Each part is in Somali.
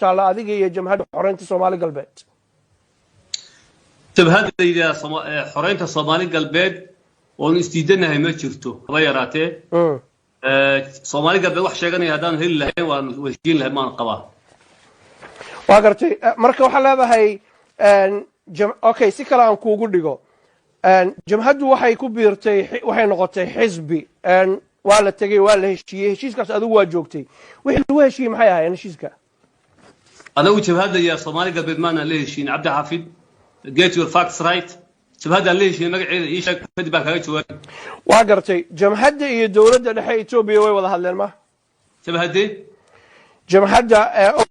taala adiga iyo jamhadda xoreynta Soomaali galbeed jabhadda xoreynta Soomaali galbeed oo istiidanahay ma jirto haba yaraatee Soomaali galbeed wax sheeganaya hadaan heli lahayn waan wajin lahayn maan qabaa waa gartay marka waxa leedahay okay si kale aan kuugu dhigo jamhaddu waxay ku biirtay waxay noqotay xisbi waa la tagay waa la heshiiyay heshiiskaas adigu waa joogtay wixii lagu heshiiyay maxay ahaayeen heshiiska anagu jabhadda ya Soomaali galbeed maana la heshiin Cabdi Xafid get your facts right jabhadda la heshiiyay magaceeda ii sheeg kadib baan kaga jawaab waa gartay jamhadda iyo dawladda dhexe Itoobiya way wada hadleen ma jamhadda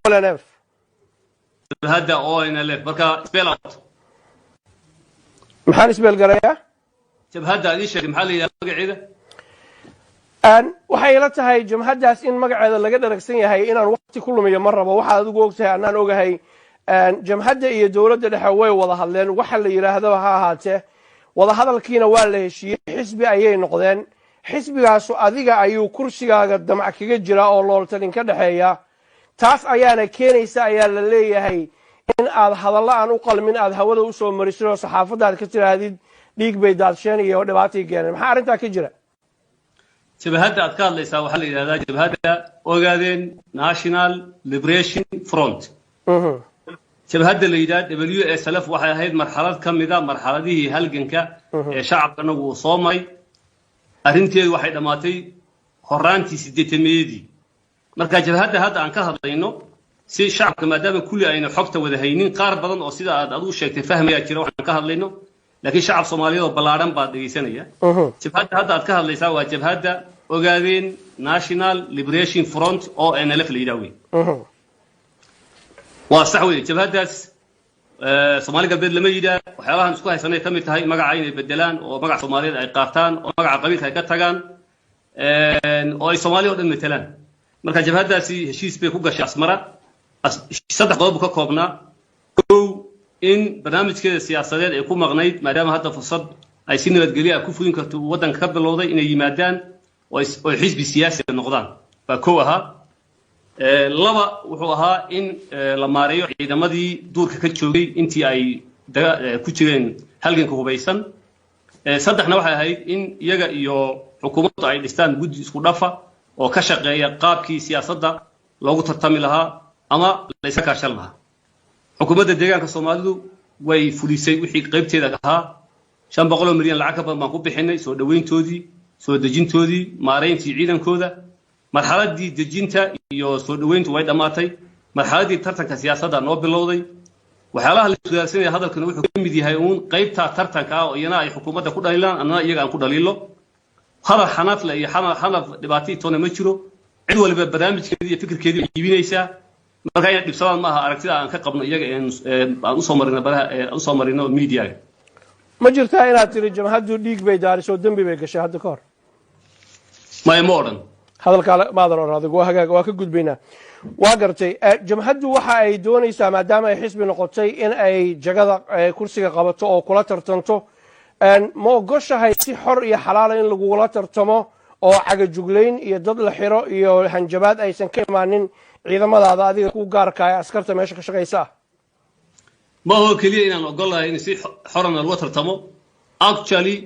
ONLF jabhadda ONLF marka spell out maxaan isbeel garayaa jabhadda ii sheeg maxaa la yiraahdaa magaceeda waxay ila tahay jamhaddaas in magaceeda laga dharagsan yahay inaan waqti ku lumiyo mar rabo waxa adigu ogtahay anaan ogahay jamhadda iyo dawladda dhexe way wada hadleen waxa la yiraahdo ha ahaatee wada hadalkiina waa la heshiiyay xisbi ayay noqdeen xisbigaas adiga ayuu kursigaaga damac kaga jira oo looltalin ka dhaxeeya taas ayaana keenaysa ayaa la leeyahay in aad hadallo aan u qalmin aad hawada u soo mariso saxaafadaad ka tiraahdid dhiig bay daadsheen iyo dhibaatay keeneen maxaa arrintaa ka jira jabhadda aad ka hadlaysaa waxaa la yiraahdaa jabhadda Ogaden National Liberation Front jabhadda la yiraahdo WSLF waxay ahayd marxalad kamida marxaladihii halganka ee shacabkana uu soo maray arrinteedu waxay dhamaatay horaantii 8meedii marka jabhadda hadda aan ka hadlayno si shacabka maadaama kulli ayna xogta wada haynin qaar badan oo sida aad u sheegtay fahmaya jira waxaan ka hadlayno laakiin shacab Soomaaliyeed oo balaaran baa dhageysanaya jabhadda hadda aad ka hadlaysaa waa jabhadda Ogaden National Liberation Front oo NLF la yiraahdo waa sax weey jabhaddaas Soomaali galbeed lama yiraahdo waxyaabahan isku haysanay kamid tahay magaca inay bedelaan oo magaca Soomaaliyeed ay qaataan oo magaca qabiilka ay ka tagaan oo ay Soomaaliya oo dhan metelaan marka jabhaddaasi heshiis bay ku gashay Asmara saddex qodob ka koobnaa in barnaamijkeeda siyaasadeed ay ku maqnayd maadaama hadda fursad ay si nabadgelyo ah ku fulin karto wadanka ka bilowday inay yimaadaan oo xisbi siyaasi noqdaan baa koow ahaa laba wuxuu ahaa in la maareeyo ciidamadii duurka ka joogay intii ay ku jireen halganka hubeysan saddexna waxay ahayd in iyaga iyo xukuumaddu ay dhistaan guddi isku dhafa oo ka shaqeeya qaabkii siyaasadda loogu tartami lahaa ama la iska kaashan lahaa xukuumadda deegaanka Soomaalidu way fulisay wixii qaybteeda ahaa 500 milyan lacag ka badan baan ku bixinay soo dhaweyntoodii soo dejintoodii maareyntii ciidankooda marxaladii dejinta iyo soo dhaweyntu way dhamaatay marxaladii tartanka siyaasadda noo bilowday waxyaalaha la isweydaarsanaya hadalkan wuxuu ka mid yahay qaybta tartanka oo iyana ay xukuumadda ku dhaliilaan anna iyaga aan ku dhaliilo hadal xanaaf la iyo xanaaf dhibaato toona ma jiro cid waliba barnaamijkeedii iyo fikirkeedii iibinaysa marka ay dhibsadaan ma aha aragtida aan ka qabno iyaga aan u soo marino baraha u soo marino media ma jirtaa inaad tiri jamhaddu dhiig bay daariso dambi bay gashay hadda ka hor ma modern hadalka maadan oran adigu waa ka gudbaynaa waa gartay jamhaddu waxa ay doonaysaa maadaama ay xisbi noqotay in ay jagada kursiga qabato oo kula tartanto ma ogoshahay si xor iyo xalaal in lagula tartamo oo cagajuglayn iyo dad la xiro iyo hanjabaad aysan ka imaanin ciidamadaada adiga ku gaarka ah askarta meesha ka shaqeysa ma oo kaliya inaan ogolahay in si xoran loo tartamo actually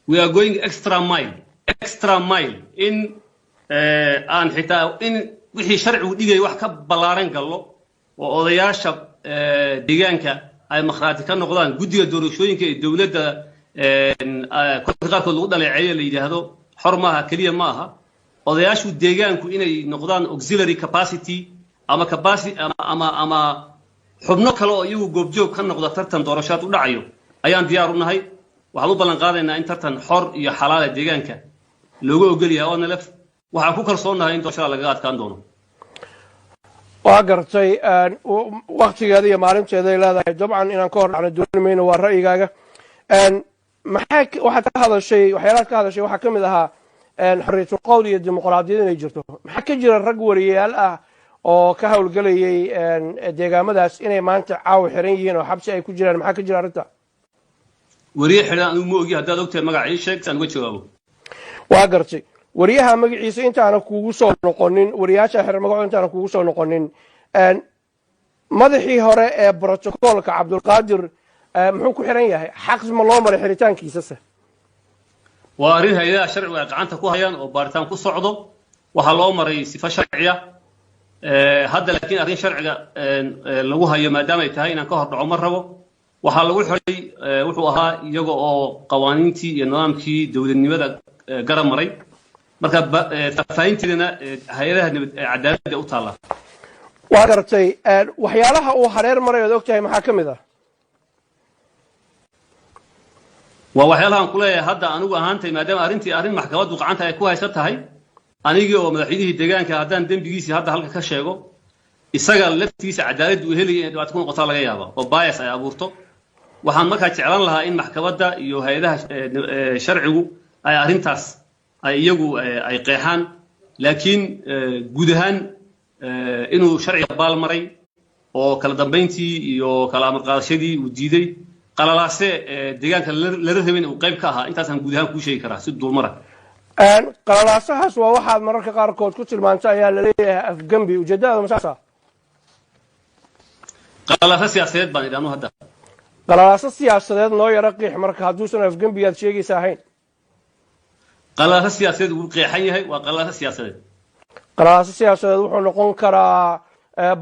we are going extra mile in aan xitaa in wixii sharcigu dhigay wax ka balaaran gallo oo odayaasha deegaanka ay makhraati ka noqdaan guddiga doorashooyinka ee dawladda qaarkood lagu dhaleeceeyo la yiraahdo xor maaha kaliya maaha odayaashu deegaanku inay noqdaan auxiliary capacity ama capacity ama xubno kale oo iyagu goobjoog ka noqda tartan doorashaad u dhacayo ayaan diyaar u nahay waxaan u ballan qaadaynaa in tartan xor iyo xalaal ah deegaanka looga ogol yahay oo nalaf waxaan ku kalsoonahay in doorashada laga adkaan doono waa gartay waqtigeeda iyo maalinteeda ay leedahay dabcan inaan ka hor dhacno doonimayno waa ra'yigaaga waxaad ka hadashay waxyaalaad ka hadashay waxaa ka mid ahaa xorriyatul qowl iyo dimuqraadiyad inay jirto maxaa ka jira rag wariyayaal ah oo ka hawlgelayay deegaamadaas inay maanta caawa xiran yihiin oo xabsi ay ku jiraan maxaa ka jira arrinta wariye xiran anigu ma ogi haddaad ogtahay magaca ii sheeg saan uga jawaabo waa gartay wariyaha magaciisa intaana kuugu soo noqonin wariyaasha xiran magaco intaana kuugu soo noqonin madaxii hore ee brotocolka cabdulqaadir muxuu ku xiran yahay xaq ma loo maray xiritaankiisase waa arrin hay'adaha sharciga gacanta ku hayaan oo baaritaan ku socdo waxaa loo maray sifo sharciya hadda laakiin arrin sharciga lagu hayo maadaama ay tahay inaan ka hor dhaco ma rabo waxaa lagu xiray wuxuu ahaa iyaga oo qawaaniintii iyo nidaamkii dowladnimada garab maray marka faafahinteedana hay'adaha cadaaladda u taala waa gartay waxyaalaha uu hareer maray ood ogtahay maxaa ka mid ah waa waxyaalaha aan ku leeyahay hadda anigu ahaantay maadaama arrintii arrin maxkamaddu gacanta ay ku haysan tahay anigii oo madaxweynihii deegaanka haddaan dembigiisii hadda halka ka sheego isaga laftiisa cadaaladda uu helaya inay dhibaato ku noqotaa laga yaaba oo bias ay abuurto waxaan markaa jeclan lahaa in maxkamadda iyo hay'adaha sharcigu ay arrintaas ay iyagu ay qeexaan laakiin guud ahaan inuu sharciga baal maray oo kala dambayntii iyo kala amar qaadashadii uu diiday qalalaase deegaanka lala rabin uu qayb ka ahaa intaasaan guud ahaan kuu sheegi karaa si dulmara qalalaasahaas waa waxaad mararka qaarkood ku tilmaantay ayaa laleeyahay afgembi ujeedada masaasa qalalaasa siyaasadeed baan idhaanu hadda qalalaaso siyaasadeed noo yaro qiix marka hadduusan afgembi aad sheegaysa ahayn qalalaasa siyaasadeed wuu qeexan yahay waa qalalaasa siyaasadeed qalalaaso siyaasadeed wuxuu noqon karaa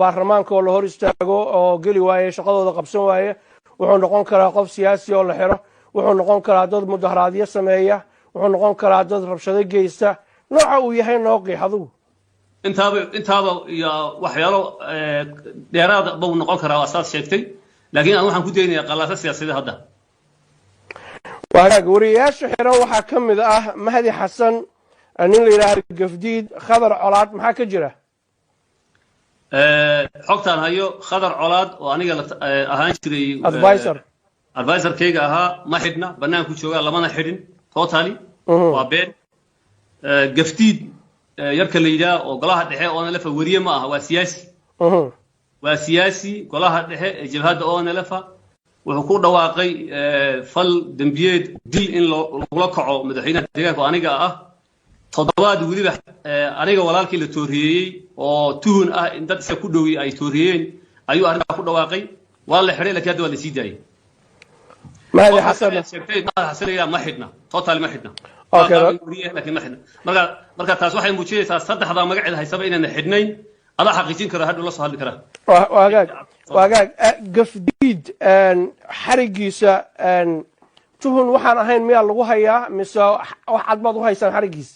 baarlamaanka oo la hor istaago oo geli waaye shaqadooda qabsan waaye wuxuu noqon karaa qof siyaasi oo la xiro wuxuu noqon karaa dad mudaharaadyo sameeya wuxuu noqon karaa dad rabshado geysta nooca uu yahay noo qiix adigu intaaba iyo waxyaalo dheeraad buu noqon karaa waa saas sheegtay laakiin aan waxaan ku daynayaa qalalaasa siyaasadeed hadda waagaag wariyayaasha xiran waxaa ka mid ah mahdi xasan nin la yidhaahdo gafdiid khadar colaad maxaa ka jira xogtaan hayo khadar colaad oo aniga ahaan jiray advisorkayga ahaa ma xidhna banaanku joogaa lamana xidhin totally waa been gafdiid yarka la yidhaah oo golaha dhexe onlfa weriye ma aha waa siyaasi golaha dhexe ee jabhadda onlfa wuxuu ku dhawaaqay fal dembiyeed dil in lagula kaco madaxweynaha deegaanka oo aniga ah toddobaad weliba aniga walaalkii la tooriyeeyey oo tuhun ah in dad isa ku dhowi ay tooriyeen ayuu arrintaa ku dhawaaqay waa la xidhay laakiin hadda waa la sii daayay mahdi xasan ma xidhna total ma xidhna laakiin ma xidhna marka taas waxay muujinaysaa saddexdaa magaceeda haysaba inayna xidhnayn adaa xaqiijin kara hadhow la soo hadli karaa waagaag gafdiid xarigiisa tuhun waxaan ahayn miyaa lagu hayaa mise wax cad baad u haysaan xarigiisa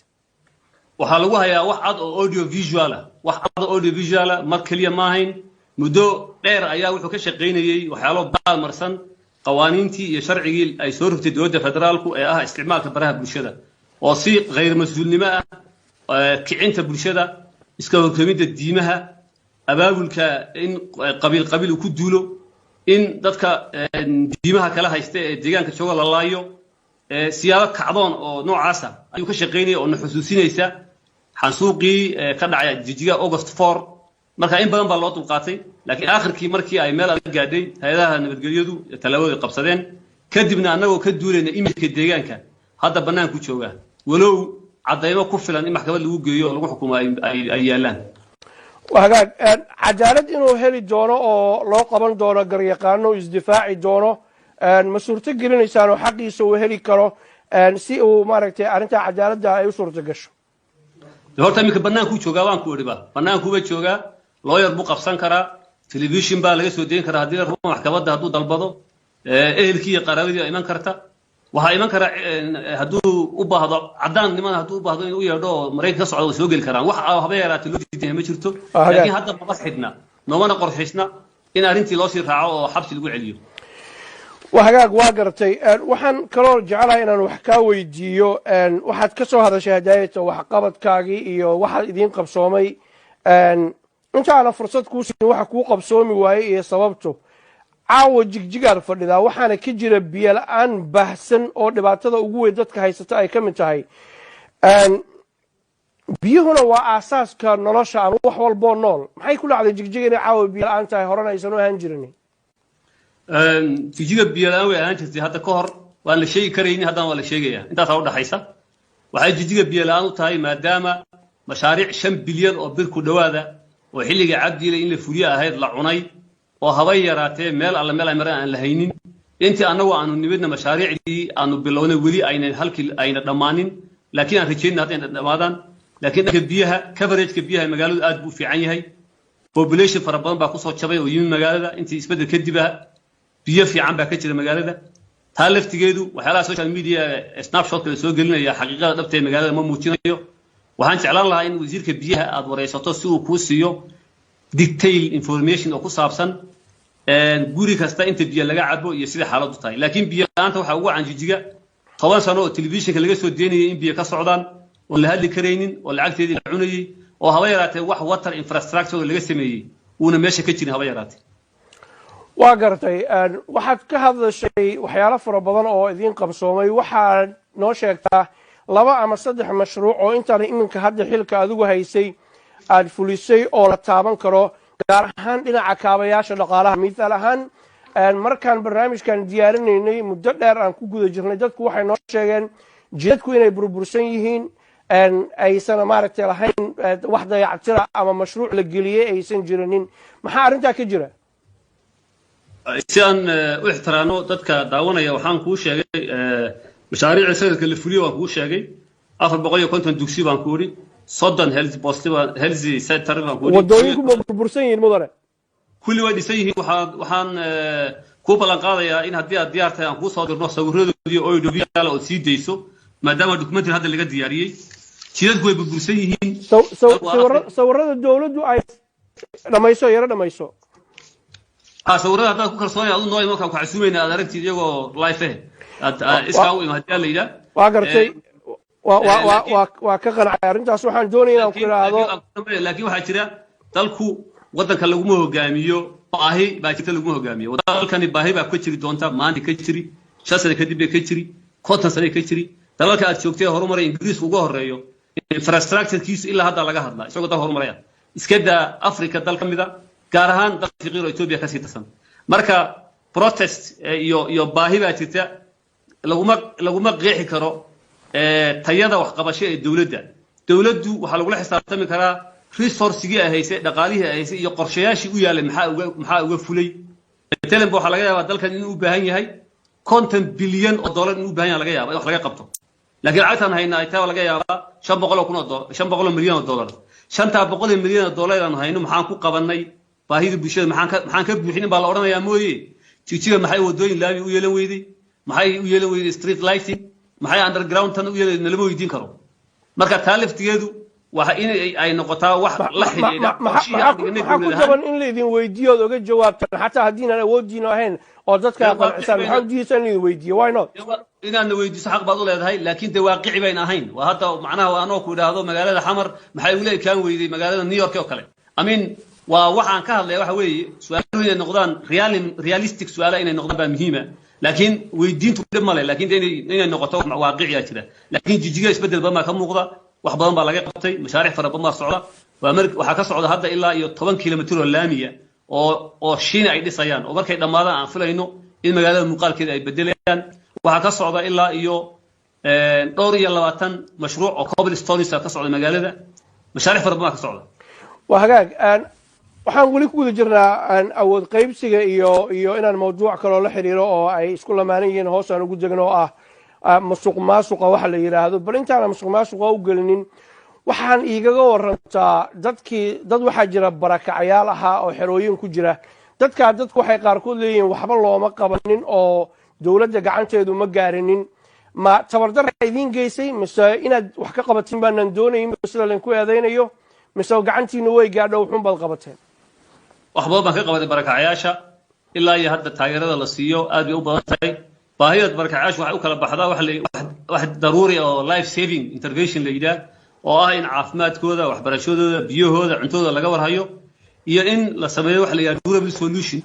waxaa lagu hayaa wax cad oo audio visual ah wax cad oo audio visual ah mar keliya ma ahayn muddo dheer ayaa wuxuu ka shaqaynayey waxyaalo baalmarsan qawaaniintii iyo sharcigii ay soo rogtay dowladda federaalku ee ah isticmaalka baraha bulshada oo si khayr mas-uulnimo ah kicinta bulshada iska horkamidda diimaha abaabulka in qabiil ku duulo in dadka diimaha kala haysta ee deegaanka jooga la laayo siyaabo kacdoon oo noocaasa ayuu ka shaqaynaya oo na xusuusinaysa xansuuqii ka dhacay jijiga August 4 marka in badan baa loo dulqaatay laakiin aakhirkii markii ay meel adag gaadhay hay'adaha nabadgelyadu talaabada qabsadeen kadibna annagoo ka duulayna imidka deegaanka hadda banaanku jooga walow cadaymo ku filan in maxkamad lagu geeyo oo lagu xukumo ay yaalaan wagaag cadaalad inuu heli doono oo loo qaban doono garyaqaano isdifaaci doono ma suurto gelinaysaan oo xaqiisa uu heli karo si uu maaragtay arrinta cadaaladda ay u suurto gasho horta iminka banaanku joogaa waan ku odhiba banaankuba joogaa lawyer buu qabsan karaa television baa laga soo deyn karaa haddii la rabo maxkamadda hadduu dalbado ehelkii iyo qaraabadii iman karta waxaa iman kara hadduu u baahdo caddaan niman hadduu u baahdo inuu u yeedho oo maraykanka ka socda way soo geli karaan wax haba yaraatee loo diidan ma jirto laakiin hadda maba xidhna noomana qorshaysna in arrintii loo sii raaco oo xabsi lagu celiyo wahagaag waa gartay waxaan kaloo jecelahay inaan wax kaa weydiiyo waxaad ka soo hadashay hadaayata waxqabadkaagii iyo waxaad idiin qabsoomay inta aanan fursad kuu siin waxa kuu qabsoomi waayey iyo sababto caawa jigjigaad fadhidaa waxaana ka jira biyo la-aan baahsan oo dhibaatada ugu weyn dadka haysata ay ka mid tahay biyuhuna waa aasaaska nolosha ama wax walboo nool maxay ku dhacday jigjiga inay caawa biyo la-aan tahay horena aysan u ahaan jirin jigjiga biyo la-aan way ahaan jirtay hadda ka hor waan la sheegi karaynin haddana waa la sheegayaa intaasaa u dhaxaysa waxay jigjiga biyo la-aan u tahay maadaama mashaariic 5 bilyan oo bir ku dhowaada oo xilliga cabdiile in la fuliyo ahayd la cunay oo haba yaraatee meel alla meel ay maraan aan la haynin intii anagu aanu nibadna mashaariicdii aanu bilownay weli ayna dhammaanin laakiin aan rajeynaa hadday dhammaadaan laakiin dhanka biyaha coverageka biyaha magaaladu aad buu fiican yahay population fara badan baa kusoo jabay oo yimid magaalada intii isbedel kadib biyo fiican baa ka jira magaalada taa laftigeedu waxyaalaha social media snapshot kala soo gelinaya xaqiiqada dhabta ee magaalada ma muujinayo waxaan jeclaan lahaa in wasiirka biyaha aad wareysato si uu kuu siiyo detail information oo ku saabsan guri kasta inta biyo laga cabo iyo sida xaaladdu tahay laakiin biyo la'aanta waxa ugu canjijiga 10 sano oo telefishinka laga soo deynayay in biyo ka socdaan oo la hadli kareynin oo lacagteedii la cunayay oo haba yaraatee wax water infrastructure laga sameeyay uuna meesha ka jirin haba yaraatee waa gartay waxaad ka hadlashay waxyaalo fara badan oo idin qabsoomay waxaad noo sheegtaa 2 ama 3 mashruuc oo intaan iminka hadda xilka adigu haysay aad fulisay oo la taaban karo gaar ahaan dhinaca kaabayaasha dhaqaalaha midaal ahaan markaan barnaamijkan diyaarinaynay muddo dheer aan ku guda jirnay dadku waxay noo sheegeen jidadku inay burbursan yihiin aysan maaragtay lahayn wax dayactira ama mashruuc la geliyay aysan jirinin maxaa arrintaa ka jira si aan u ixtiraano dadka daawanaya waxaan kuu sheegay mashaariicda sanadka la fuliyo waan kuu sheegay 450 dugsi baan ku yidhi 30 health center baan ku yidhi wadooyinku ma burbursan yihiin mudane kulli way dhisan yihiin waxaan ku ballan qaadayaa in haddii aad diyaar tahay aan kuu soo dirno sawirradoodii oo idhoobyaal oo sii deyso maadaama documentary hadda laga diyaariyey jidadku way burbursan yihiin sawirrada dawladdu ay dhamayso sawirrada haddaad ku kalsoonaya adu noo markaan ku xasuumayna aad aragtid iyagoo live iskaa u imaad la yidhaa waa gartay waa ka qancay arrintaas waxaan doonaya inaan ku idhaahdo laakiin waxaa jira dalku waddanka laguma hogaamiyo baahi baa jirta laguma hogaamiyo dalkani baahi baa ka jiri doonta maanta ka jiri 5 sano kadib bay ka jiri 50 sano ka jiri dalalka aad joogtay horumaray ingiriisku uga horeeyo infrastructure-kiisu ilaa hadda laga hadlaa isagoo dal horumaraya iska daa Afrika dal ka mid ah gaar ahaan dalka fiqiir oo Ethiopia ka sii tirsan marka protest iyo baahi baa jirta laguma qeexi karo tayada wax qabasho ee dawladdu waxa lagu xisaabtami karaa resource-gii ay haysay dhaqaalihii ay haysay iyo qorshayaashii u yaalay maxaa uga fulay telembo waxa laga yaabaa dalkan inuu u baahan yahay $50 bilyan inuu u baahan yahay laga yaabaa wax laga qabto laakiin lacagtan hayna ay tahay laga yaabaa $500 milyan $500 milyan aan hayno maxaan ku qabanay baahida bulshada maxaan ka buuxin baa la oranayaa mooyee jijiga maxay wadooyin laami u yeelan weyday maxay u yeelan weyday street lighting maxay underground tan u yeelan lama weydiin karo marka taaliftigeedu waxa in ay noqotaa wax la xiriira maxaa ku jaban in la idin weydiiyo oga jawaabtan xataa haddii aan awoodiino ahayn oo dadka qancsan maxaa diisan in la idin weydiiyo why not inaad weydiiso xaq baad u leedahay laakiin de waaqici bayn ahayn waa hadda macnaha anoo ku idhaahdo magaalada xamar maxay u leeyahay kaan weyday magaalada New York oo kale amin waa waxaan ka hadlay waxa weeye su'aalo inay noqdaan realistic su'aalo inay noqdaan baa muhiim ah laakiin weydiintu dhib ma leh laakiin inay noqoto waaqici ah jira laakiin jijiga isbedel badan ka muuqda wax badan baa laga qabtay mashaariic fara badan baa socda waxa ka socda hadda ilaa iyo 10 kilomitir oo laamiya oo Shiina ay dhisayaan oo markay dhamaadaan aan filayno in magaalada muuqaalkeeda ay bedelayaan waxa ka socda ilaa iyo 22 mashruuc oo cobblestones ka socda magaalada mashaariic fara badan ka socda waa hagaag waxaan weli ku guda jirnaa awood qaybsiga iyo inaan mawduuc kale oo la xiriiro oo ay isku lamaanan yihiin hoos aan ugu degno oo musuqmaasuqa waxa la yiraahdo bal intaan musuqmaasuqa u gelinin waxaan iigaga warantaa dad waxa jira barakacayaal ah oo xerooyin ku jira dadku waxay qaarkood leeyihiin waxba looma qabanin oo dawladda gacanteedu ma gaarinin ma tabardar idin geysay mise inaad wax ka qabatin baanan doonayn sida leen ku eedeynayo mise gacantiina way gaadho wuxuun baad qabateen waxba baan ka qabatay barakacayaasha ilaa iyo hadda taageerada la siiyo aad bay u badan tahay baahida barakacayaasha waxay u kala baxdaa wax daruuri oo life saving intervention la yidhaah oo ah in caafimaadkooda waxbarashadooda biyahooda cuntooda laga warhayo iyo in la sameeyo wax la yidhaah durable solution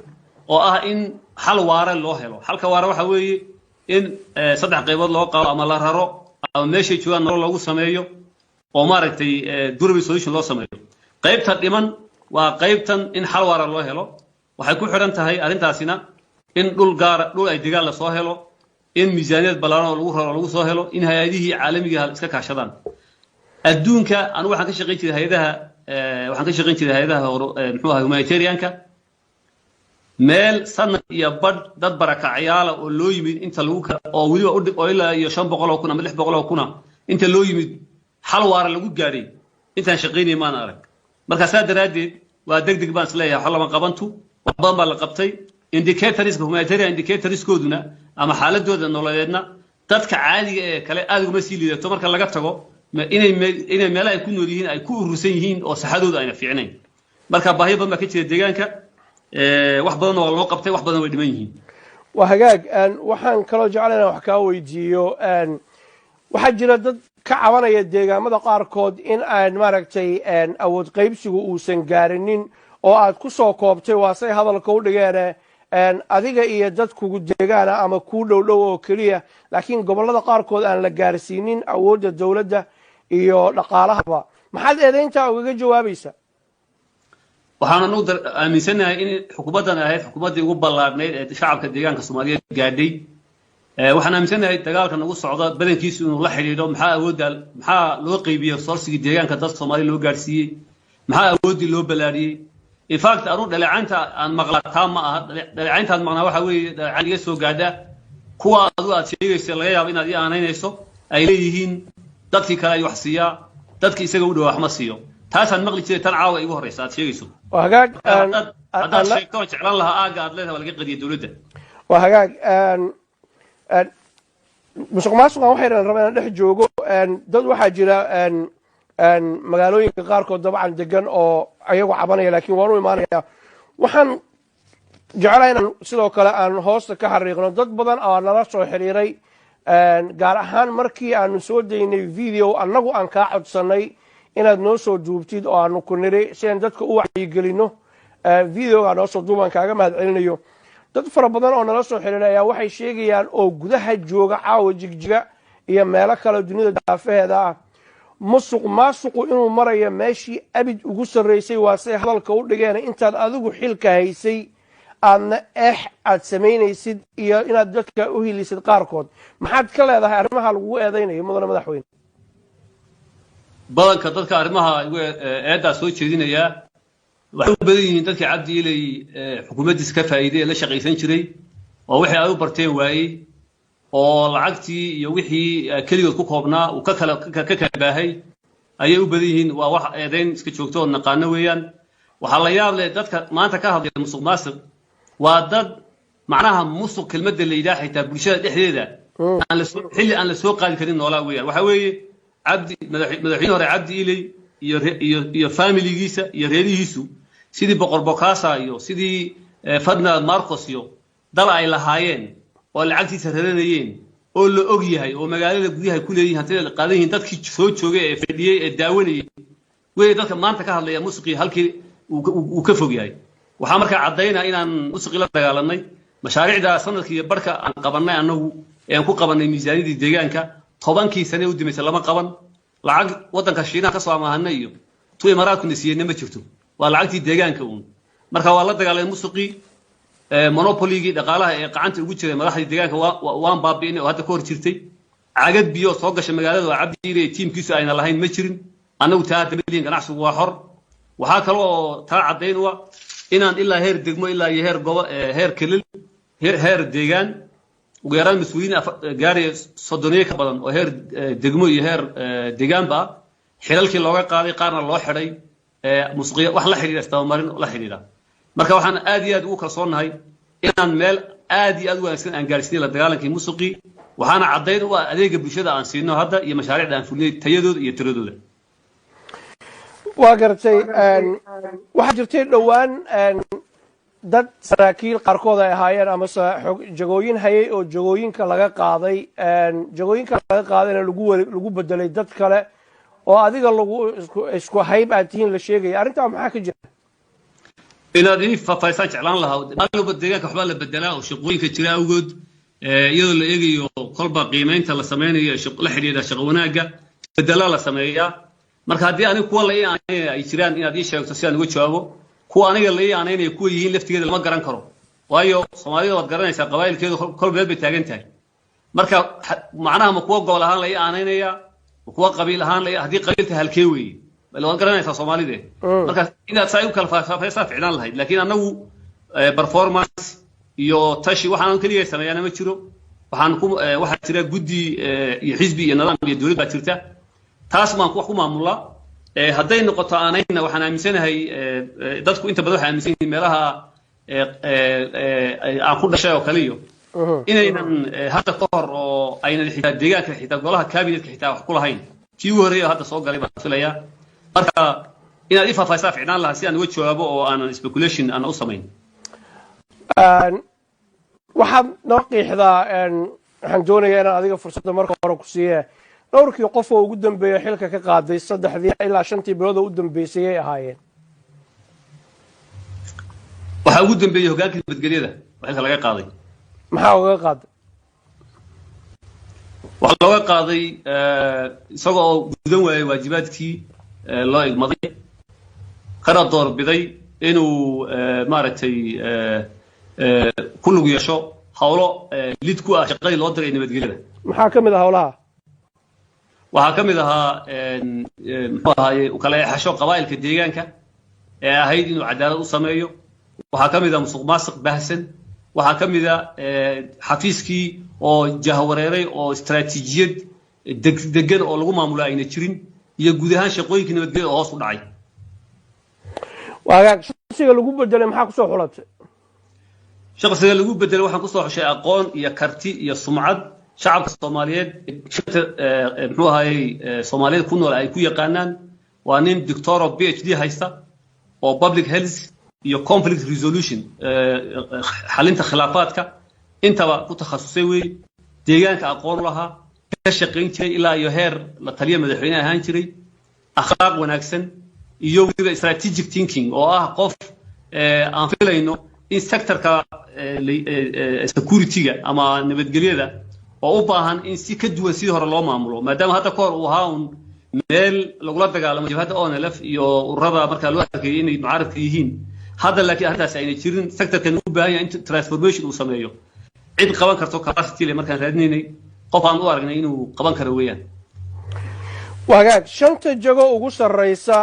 oo ah in xal waara loo helo xalka waara waxa weeye in 3 qaybood loo qaado ama la raro ama meeshay joogaan nolol lagu sameeyo oo maaragtay durable solution loo sameeyo qaybta dhiman waa qaybtan in xal waara loo helo waxay ku xiran tahay arrintaasina in dhul ay degaan la soo helo in miisaaniyad ballaaran oo lagu raro lagu soo helo in hay'adihii caalamiga ah iska kaashadaan adduunka anu waxaan ka shaqayn jiray hay'adaha muxuu ahaa humanitarianka meel sanad iyo badh dad barakacayaala oo loo yimid inta lagu oo waliba oo ilaa iyo 500 kun ama 600 kun inta loo yimid xal waara lagu gaaray intaan shaqeynay maan arag marka saa daraadeed waa degdeg baan isleeyahay xal lama qabantu wax badan baa la qabtay indicators humanitarian indicators kooduna ama xaaladooda nololeedna dadka caadiga ee kale aad uga sii liidato marka laga tago inay meelaha ay ku nool yihiin ay ku urursan yihiin oo saxadooda ayna fiicnayn marka baahi badan baa ka jira deegaanka wax badan oo loo qabtay wax badan way dhiman yihiin waa hagaag waxaan kaloo jeclaynaa wax kaa weydiiyo waxaa jira dad ka cabanaya deegaamada qaarkood in aan maaragtay awood qaybsigu uusan gaarinin oo aad ku soo koobtay waasay hadalka u dhigeen adiga iyo dad kugu deegaana ama kuu dhow oo keliya laakiin gobollada qaarkood aan la gaarsiinin awoodda dowladda iyo dhaqaalahaba maxaad eedayntaa ugaga jawaabaysaa waxaan anu aaminsanahay in xukuumaddan ahayd xukuumaddii ugu ballaadhnayd ee shacabka deegaanka Soomaaliyeed gaadhay waxaan aaminsanahay dagaalka nagu socda badankiisu inuu la xiriiro maxaa loo qaybiyay resourcigi deegaanka dad Soomaali loo gaarsiiyey maxaa awoodii loo balaariyay in fact anu dhaleecaynta aan maqlataa ma aha dhaleecaynta aan maqnaa waxa weeye dhaleecayn iga soo gaadha kuwa aad sheegayso laga yaabo inaad ii aanaynayso ay leeyihiin dadkii kale ay wax siiyaa dadkii isaga u dhow wax ma siiyo taasaan maqli jiray tan caawa igu horeysa aad sheegayso waa hagaag haddaad sheegto oo jeclaan lahaa aaga aad leedahay waa laga qadiyay dowladda waa hagaag musuqmaasuqan waxay rabaan inaan dhex joogo dad waxaa jira magaalooyinka qaarkood dabcan degan oo ayagu cabanaya laakiin waan u imaanaya waxaan jeclahay inaan sidoo kale aan hoosta ka xariiqno dad badan oo nala soo xiriiray gaar ahaan markii aanu soo daynay video annagu aan kaa codsanay inaad noo soo duubtid oo aanu ku niri si aan dadka u wacyigelino videoga noo soo duubaan kaaga mahadcelinayo dad fara badan oo nala soo xiriiray ayaa waxay sheegayaan oo gudaha jooga caawa jigjiga iyo meelo kale dunida daafaheeda ah musuqmaasuqu inuu marayo meeshii abid ugu sarreysay waasay hadalka u dhigeen intaad adigu xilka haysay aadna aad samaynaysid iyo inaad dadka u hilisid qaarkood maxaad ka leedahay arrimaha lagugu eedaynayo mudane madaxweyne badanka dadka arrimaha eedaa soo jeedinaya waxay u badan yihiin dadkii cabdi ilay xukuumaddiisa ka faa'iiday ee la shaqaysan jiray oo wixii ay u barteen waayey oo lacagtii iyo wixii keligood ku koobnaa uu ka kala baahay ayay u badan yihiin waa wax eedayn iska joogto oo naqaano weeyaan waxaa la yaab leh dadka maanta ka hadlaya musuq maasuq waa dad macnaha musuq kelmadda la yidhaah xitaa bulshada dhexdeeda xilli aan la soo qaadi karin noolaa weeyaan waxaa weeye madaxweyne hore cabdi ilay iyo familigiisa iyo reerihiisu sidii boqor bokaasa iyo sidii fadna marcos iyo dal ay lahaayeen oo lacagtiisa raranayeen oo la og yahay oo magaalada gudaha ku leeyihiin hantida la qaadan yihiin dadkii soo joogay ee fadhiyay ee daawanayay way dadka maanta ka hadlaya musuqii halkii uu ka fog yahay waxaa markaa caddaynaa inaan musuqii la dagaalanay mashaariicda sanadkii barka aan qabanay annagu ee aan ku qabanay miisaaniyadii deegaanka 10kii sane u dimaysay lama qaban lacag waddanka Shiinaha ka soo amaahanay iyo tu Imaaraadku nisiyeen ma jirto waa lacagtii deegaanka uun marka waa la dagaalanay musuqii monopoligi dhaqaalaha ee gacanta ugu jiray madaxda deegaanka waan baabi'inay oo hadda ka hor jirtay caagad biyo soo gashay magaalada oo cabdi ilay tiimkiisu ayna lahayn ma jirin annagu taa milyan ganacsigu waa xor waxaa kale oo taa caddayn u ah inaan ilaa heer degmo ilaa iyo heer kelil heer deegaan ugu yaraan mas-uuliyiin gaaraya 30 ka badan oo heer degmo iyo heer deegaanba xilalkii looga qaaday qaarna loo xidhay musuqiya wax la xiriira istabamarin la xiriira marka waxaan aad iyo aad ugu kalsoonahay inaan meel aad iyo aad u wanaagsan aan gaarsiinay la dagaalankii musuqi waxaana caddayn u ah adeega bulshada aan siino hadda iyo mashaariicda aan fulinay tayadooda iyo tiradooda waa gartay waxaa jirtay dhowaan dad saraakiil qaarkood ay ahaayeen ama jagooyin hayay oo jagooyinka laga qaaday jagooyinka laga qaadayna lagu bedelay dad kale oo adiga lagu isku hayb aad tihiin la sheegaya arrintaa maxaa ka jira inaad ii faahfaahisaan jeclaan lahaa maalba deegaanka waxbaa la bedelaa oo shaqooyinka jira awgood iyadoo la eegayo kolba qiimaynta la sameynayo la xidhiidha shaqo wanaagga bedela la sameeyaa marka haddii aniga kuwa la ii aaneynaya ay jiraan inaad ii sheegto si aan uga jawaabo kuwa aniga la ii aaneynaya kuwa yihiin laftigeeda lama garan karo waayo soomaalida waad garanaysaa qabaa'ilkeedu kol meel bay taagan tahay marka macnaha ma kuwa gobol ahaan la ii aaneynaya ma kuwa qabiil ahaan haddii qabiilta halkee weeye waad garanaysaa soomaalide marka inaad saa u kala faahfaahisaa ficnaan lahayd laakiin annagu performance iyo tashi waxaan kaliya sameeyana ma jiro waxaan ku waxa jira guddi iyo xisbi iyo nidaam iyo dawlad baa jirta taas maan wax ku maamulaa hadday noqoto aanayna waxaan aaminsanahay dadku inta badan waxay aaminsan yihiin meelaha aan ku dhashay oo kaliya inaynan hadda ka hor oo aynan xitaa deegaanka xitaa golaha cabinetka xitaa wax ku lahayn kii ugu horreeyay hadda soo galay baan filayaa marka inaad ifaafaysaa ficnaan lahaa si aan uga jawaabo oo aanan speculation aan u samayn waxaad noo qiixdaa waxaan doonayaa inaan adiga fursadda marka hore ku siiye dhowrkii qof oo ugu dambeeya xilka ka qaaday 3 ilaa 5 bilood oo u dambeysay ay ahaayeen waxa ugu dambeeyay hogaankii nabadgelyada waxa laga qaaday maxaa uga qaaday waxa looga qaaday isagoo gudan waayay waajibaadkii loo igmaday kana doorbiday inuu maaragtay ku lug yeesho hawlo lid ku ah shaqadii loo diray nabadgelyada maxaa ka mid ah hawlaha waxaa ka mid ahaa muxuu ahaayey u kala xasho qabaa'ilka deegaanka ee ahayd inuu cadaalad u sameeyo waxaa ka mid ah musuqmaasuq baahsan waxaa ka mid ah xafiiskii oo jahwareeray oo istaraatiijiyad degan oo lagu maamulo ayna jirin iyo guud ahaan shaqooyinka nabadgelyada oo hoos u dhacay waagaag shaqsiga lagu bedelay maxaa ku soo xulatay shaqsiga lagu bedelay waxaan ku soo xushay aqoon iyo karti iyo sumcad shacabka Soomaaliyeed muxuu ahaayey Soomaaliyeed ku nool ay ku yaqaanaan waa nin doctor of PhD haysta oo public health iyo conflict resolution xalinta khilaafaadka intaba ku takhasusay weey deegaanka aqoon lahaa ka shaqeyn jiray ilaa iyo heer la taliya madaxweyne ahaan jiray akhlaaq wanaagsan iyo weliba strategic thinking oo ah qof aan filayno in sectorka security-ga ama nabadgelyada oo u baahan in si ka duwan sidii hore loo maamulo maadaama hadda ka hor uu ahaa meel lagula dagaalamo jabhadda ONLF iyo ururada markaa loo arkayay inay mucaaradka yihiin hadda laakiin arrintaas ayna jirin sectorkan u baahan yahay in transformation uu sameeyo cid qaban karto capacity le markaan raadinaynay qof aan u aragnay inuu qaban karo weeyaan waagaag 5 jago ugu sarreysa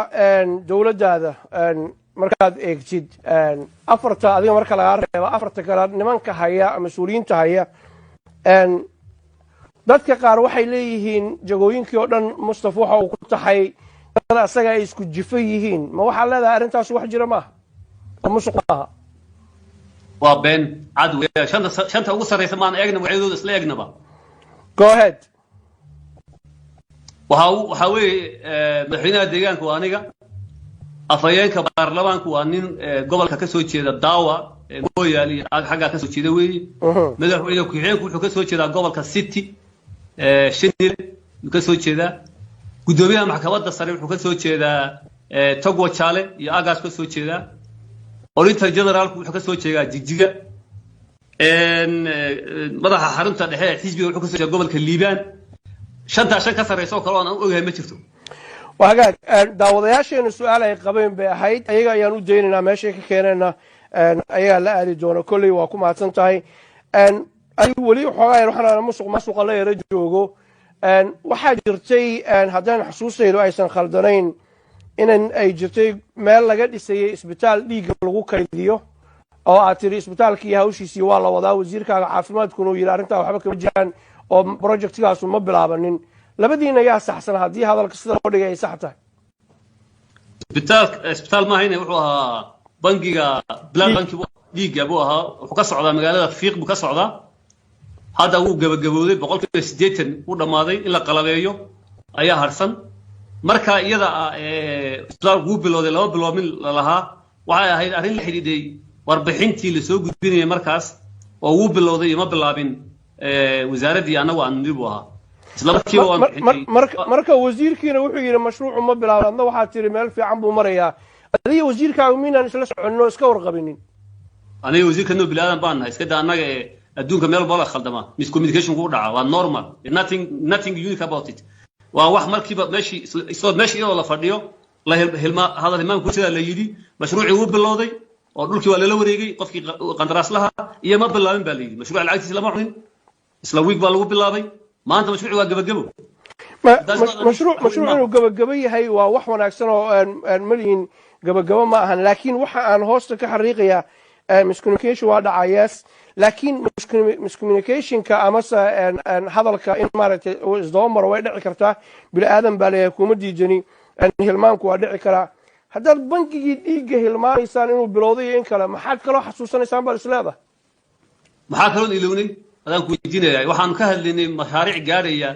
dawladdaada markaad eegtid afarta adiga marka laga reebo afarta kale nimanka haya mas'uuliyiinta haya dadka qaar waxay leeyihiin jagooyinkii oo dhan Mustafa waxa uu ku taxay dad asaga ay isku jifo yihiin ma waxa leedahay arrintaas wax jira ma musuqaha waa been cad weeyaa shanta ugu sarreysa maan eegna wacdooda isla eegnaba go ahead waxa weeye madaxweynaha deegaanka waa aniga afayeenka baarlamaanku waa nin gobolka ka soo jeeda daawa mooyaali xagga ka soo jeeda weeye madaxweyne ku-xigeenku wuxuu ka soo jeedaa gobolka city shinil ka soo jeedaa gudoomiyaha maxkamadda sare wuxuu ka soo jeedaa Togwa Chale iyo Agaas ka soo jeedaa Auditor Generalku wuxuu ka soo jeedaa Jigjiga madaxa xarunta dhexe xisbiga wuxuu ka soo jeedaa gobolka Liibaan shanta ka sareyso kale oo aan ogahay ma jirto waagaag daawadayaasheena su'aal ay qabeen bay ahayd ayaga ayaan u daynaynaa meesha ka keenayna ayaga la aadi doono kulli waa ku mahadsan tahay ay wali xogaa waxaan musuq la yara joogo waxaa jirtay haddaan xasuustaydu aysan khaldanayn in ay jirtay meel laga dhisayay isbitaal dhiigga lagu kaydiyo oo aad tiri isbitaalkii hawshiisii waa la wadaa wasiirkaaga caafimaadkuna uu yidhi arrintaa waxba kama jiraan oo projectigaasu ma bilaabanin labadiina yaa saxsan haddii hadalka sida loo dhigay ay sax tahay isbitaal ma hayne wuxuu ahaa bangiga blood banki dhiigga buu ahaa wuxuu ka socdaa magaalada Fiiq buu ka socdaa hadda uu gabagabooday 80% uu dhamaaday in la qalabeeyo ayaa harsan marka iyada isbitaal uu bilowday 2 bilood min lahaa waxay ahayd arrin la xidhiidhay warbixintii la soo gudbinayay markaas oo uu bilowday ima bilaabin wasaaradii anagu aan nidib ahaa marka wasiirkiina wuxuu yiri mashruucu ma bilaabna waxa tiri meel fiican buu marayaa adiga wasiirkaagu miinaan isla soconno iska warqabinin aniga wasiirkanu bilaadan baan iska daa anaga adduunka meel bala khaldama miscommunication ku dhaca waa normal nothing unique about it waa wax markiiba meeshii iyadoo la fadhiyo la hadal imaamku sida la yidhi mashruucii uu bilowday oo dhulkii waa lala wareegay qofkii qandaraas laha iyo ma bilaabin baa la yidhi mashruuca lacagtiisa lama cunin isla wiig baa lagu bilaabay maanta mashruuci waa gabagabo mashruuc inuu gabagabo yahay waa wax wanaagsan oo aan malihin gabagabo ma ahan laakiin waxa aan hoosta ka xariiqayaa miscommunication waa dhacayees laakiin miscommunicationka amase hadalka in maaragtay isdaba maro way dhici kartaa bini aadan baa leeyahay kuma diidani hilmaanku waa dhici karaa haddaad bankigii dhiigga hilmaanaysaan inuu bilowday iyo in kale maxaad kaloo xasuusanaysaan baad isleedahay maxaa kaloo ilownay adaan ku weydiinayaa waxaan ka hadlaynay mashaariic gaadhaya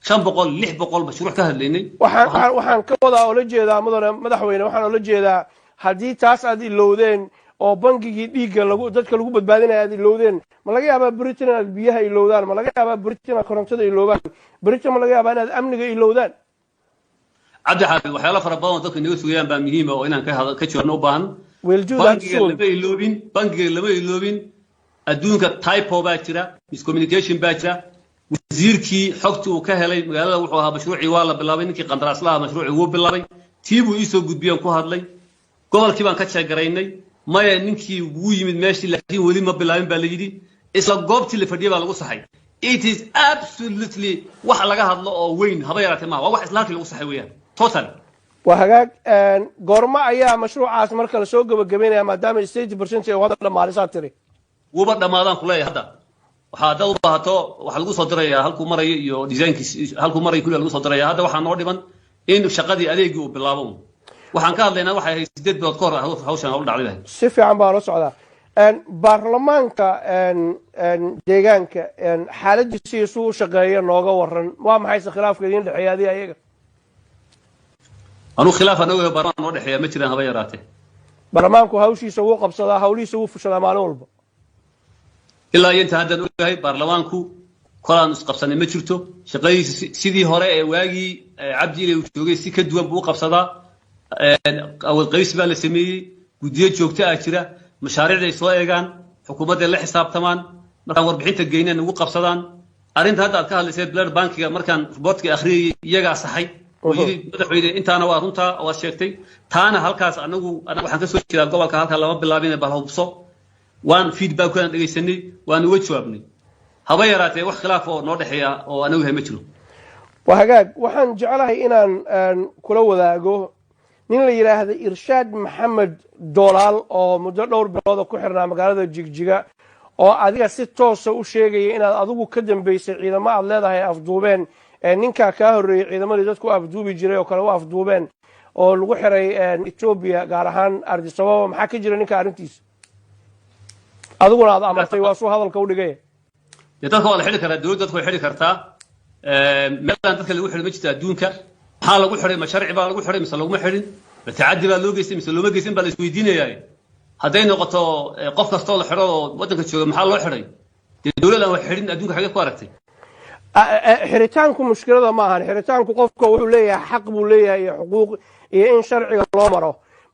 500 600 mashruuc ka hadlaynay waxaan ka wadaa oo la jeedaa madaxweyne waxaan oo la jeedaa haddii taas aad ilowdeen oo bankigii dhiigga dadka lagu badbaadinaya aad ilowdeen ma laga yaabaa britain inaad biyaha ilowdaan ma laga yaabaa britain inaad korontada ilowdaan britain ma laga yaabaa inaad amniga ilowdaan cabdi xaafid waxyaalo fara badan oo dadka inaga sugayaan baa muhiim ah oo inaan ka joogno u baahan bankiga lama iloobin adduunka typo baa jira miscommunication baa jira wasiirkii xogta uu ka helay magaalada wuxuu ahaa mashruucii waa la bilaabay ninkii qandaraaslaha mashruucii wuu bilaabay tii buu iisoo gudbiyeen ku hadlay gobolkii baan ka jeegaraynay maya ninkii wuu yimid meeshii laakiin weli ma bilaabin baa la yidhi isla goobtii la fadhiyay baa lagu saxay it is absolutely wax laga hadlo oo weyn haba yaraatee maaha waa wax isla halkii lagu saxay weeyaan total waa hagaag goorma ayaa mashruucaas marka la soo gabagabeynaya maadaama 80% ee wada dhammaalisaa tiri wuba dhammaadaan kuleeyahay hadda waxaa haddaad u baahato waxaa lagu soo dirayaa halkuu marayo iyo design-kiis halkuu marayo kulli lagu soo dirayaa hadda waxaa noo dhiman in shaqadii adeegii uu bilaabo waxaan ka hadlaynaa waxay ahayd 8 bilood ka hor hawshan u dhacday si fiican baa la socdaa baarlamaanka deegaanka xaaladiisa isuu u shaqeeya nooga waran waa maxayse khilaafka idiin dhexeeya adiga ayaga anuu khilaaf anagu baarlamaan noo dhexeeya ma jiraan haba yaraatee baarlamaanku hawshiisa wuu qabsadaa hawlihiisa wuu fushadaa maalin walba ilaa iyo inta haddaan ogahay baarlamaanku kolaan isqabsanay ma jirto shaqadiisa sidii hore ee waagii cabdi ilay uu joogay si ka duwan buu u qabsadaa awal qays baa la sameeyey guddiyo joogto ah jira mashaariicday soo eegaan xukuumadday la xisaabtamaan markaan warbixinta geynaan ugu qabsadaan arrinta hadda aad ka hadlaysay blood bankiga markaan reportka akhriyay iyagaa saxay oo yidhi madaxweyne intaana waa runtaa waad sheegtay taana halkaas anagu waxaan ka soo jeedaa gobolka halkaa lama bilaabin bal hubso waan feedback-aan dhegaysanay waan uga jawaabnay haba yaraatee wax khilaaf oo noo dhexeeya oo anagu yahay ma jiro waa hagaag waxaan jeclahay inaan kula wadaago nin la yidhaahda irshaad maxamed doolaal oo muddo dhowr bilooda ku xirnaa magaalada jigjiga oo adiga si toosa u sheegaya inaad adigu ka dambaysay ciidamo aad leedahay afduubeen ninkaa kaa horreeyey ciidamadii dadku afduubi jiray oo kale u afduubeen oo lagu xiray etoobiya gaar ahaan ardis ababa maxaa ka jira ninka arrintiisa adiguna aad amartay waa suu hadalka u dhigaya dadka waa la xidhi karaa dowladda dadka way xidhi kartaa meelaan dadka lagu xidhi ma jirta adduunka maxaa lagu xidhay ma sharci baa lagu xidhay mise laguma xidhin ma tacaddi baa loo geystay mise looma geysan baa la isweydiinayaa hadday noqoto qof kastoo la xidho oo waddanka jooga maxaa loo xidhay dee dowlad aan wax xidhin adduunka xagee ku aragtay xiritaanku mushkilada ma ahan xiritaanku qofka wuxuu leeyahay xaq buu leeyahay iyo xuquuq iyo in sharciga loo maro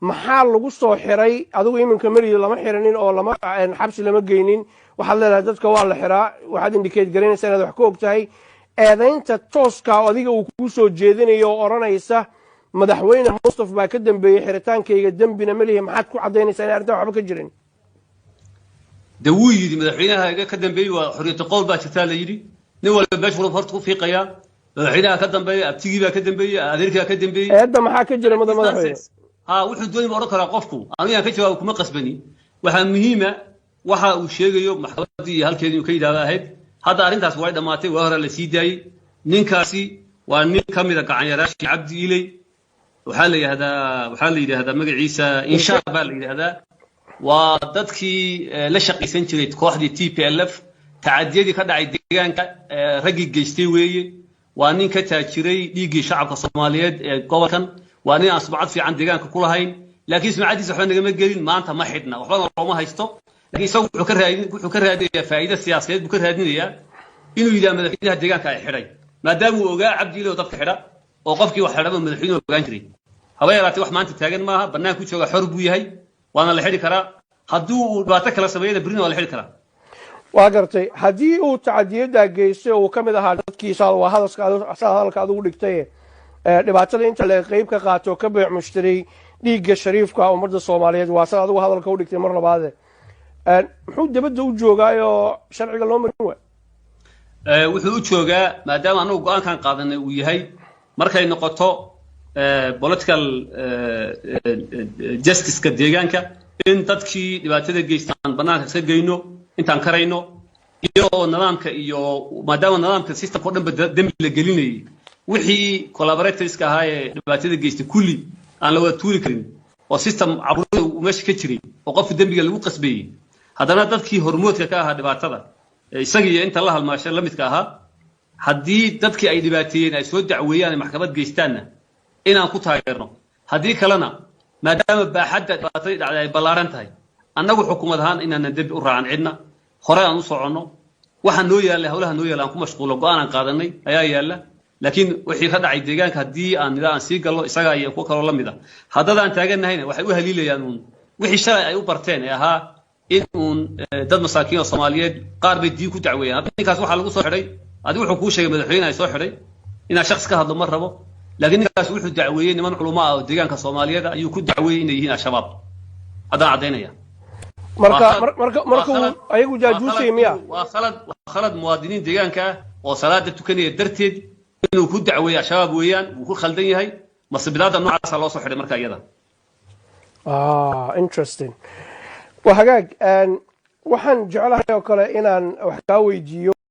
maxaa lagu soo xiray adigu iminka meliya lama xiranin oo lama xabsi lama geynin waxaad leedahay dadka waa la xiraa waxaad indicate garanaysaa inaad wax ka og tahay eedaynta tooska adiga uu kuu soo jeedinayo oo odhanaysa madaxweyne mustaf baa ka dambeeyey xiritaankayga dembina melihi maxaad ku caddaynaysaa inay arrintaa waxba ka jirin de wuu yidhi madaxweynaha iga ka dambeeyey waa xorriyatu qowl baa jirtaa la yidhi nin walba meeshu horta ku fiiqayaa madaxweynaha ka dambeeya abtigii baa ka dambeeyey adeerkii ka dambeeyey eedda maxaa ka jira madaxweyne wuxuu doonay ma odhan karaa qofku aniga ka jawaabo kuma qasbani waxaa muhiima waxa uu sheegayo maxkamaddii iyo halkeedii uu ka yidhaahda ahayd hadda arrintaas way dhammaatay waa hore la sii daayey ninkaasi waa nin ka mid a gacanyaraashii cabdi iley waxaa la yidhaahdaa magaciisa inshaa baa la yidhaahdaa waa dadkii la shaqaysan jiray kooxdii TPLF tacadiyadii ka dhacay deegaanka raggii geystay weeye waa nin ka taajiray dhiiggii shacabka Soomaaliyeed ee gobolkan waa nin aan sumcad fiican deegaanka ku lahayn laakiin sumcadiisa waxba nagama gelin maanta ma xidhna waxba looma haysto laakiin isagu wuxuu ka raadinayaa faa'iido siyaasadeed buu ka raadinayaa inuu yidhaha madaxweynaha deegaanka ay xidhay maadaama uu ogaa cabdi ilay oo dadka xidha oo qofkii wax xidhaba madaxweynuhu ogaan jiray haba yaraatee wax maanta taagan maaha bannaan ku jooga xor buu yahay waana la xidhi karaa haddii uu dhibaato kala sameeyana berrina waa la xidhi karaa waa gartay haddii uu tacadiyaddaa geystay oo uu ka mid ahaa dadkiisa waa hadalka adigu dhigtay dhibaatada inta la qayb ka qaato oo ka beec mushtaray dhiigga shariifka ummadda Soomaaliyeed waa sad adigu hadalka u dhigtay mar labaad muxuu dibadda u joogaayoo sharciga loo marin waa wuxuu u joogaa maadaama anagu go'aankan qaadanay uu yahay markay noqoto political justice-ka deegaanka in dadkii dhibaatada geystaan banaanka ka geyno intaan karayno iyadoo nidaamka iyo maadaama nidaamka systemka oo dhan dambi la gelinayay wixii collaboratorska ahaa ee dhibaatada geystay kulli aan la wada tuuri karin oo system caburada uu meesha ka jiray oo qofka dambiga lagu qasbayay haddana dadkii hormoodka ka ahaa dhibaatada isagii inta la halmaashay la midka ahaa haddii dadkii ay dhibaateeyeen ay soo dacweeyaan maxkamad geystaanna inaan ku taageerno haddii kalena maadaama baaxadda dhibaatadii dhacday ay ballaaran tahay annagu xukuumad ahaan inaanan dembi u raacan cidna hore aan u soconno waxaan noo yaallay howlaha noo yaalla aan ku mashquulo go'aan aan qaadanay ayaa yaalla laakiin wixii ka dhacay deegaanka haddii aan sii gallo isagaa iyo kuwa kaloo la mid ah haddadaan taaganahayna waxay u haliilayaan uun wixii shalay ay u barteen ee ahaa in uun dad masaakiin oo Soomaaliyeed qaar bay diin ku dacweeyaan hadda ninkaas waxaa lagu soo xidhay adigu wuxuu kuu sheegay madaxweyne ay soo xidhay inaa shakhs ka hadlo ma rabo laakiin ninkaas wuxuu dacweeyay niman culimo ah oo deegaanka Soomaaliyeed ayuu ku dacweeyay inay yihiin al-shabaab haddaan caddaynaya marka ayagu jaajuusay miya waa khalad muwaadiniin deegaanka oo salaada tukanaya darteed inuu ku dacweeyo al-shabaab weeyaan wuu ku khaldan yahay masbidaada noocaas loo soo xidhay marka iyada interesting وهجاج waxaan jeclahay oo kale inaan wax ka weydiiyo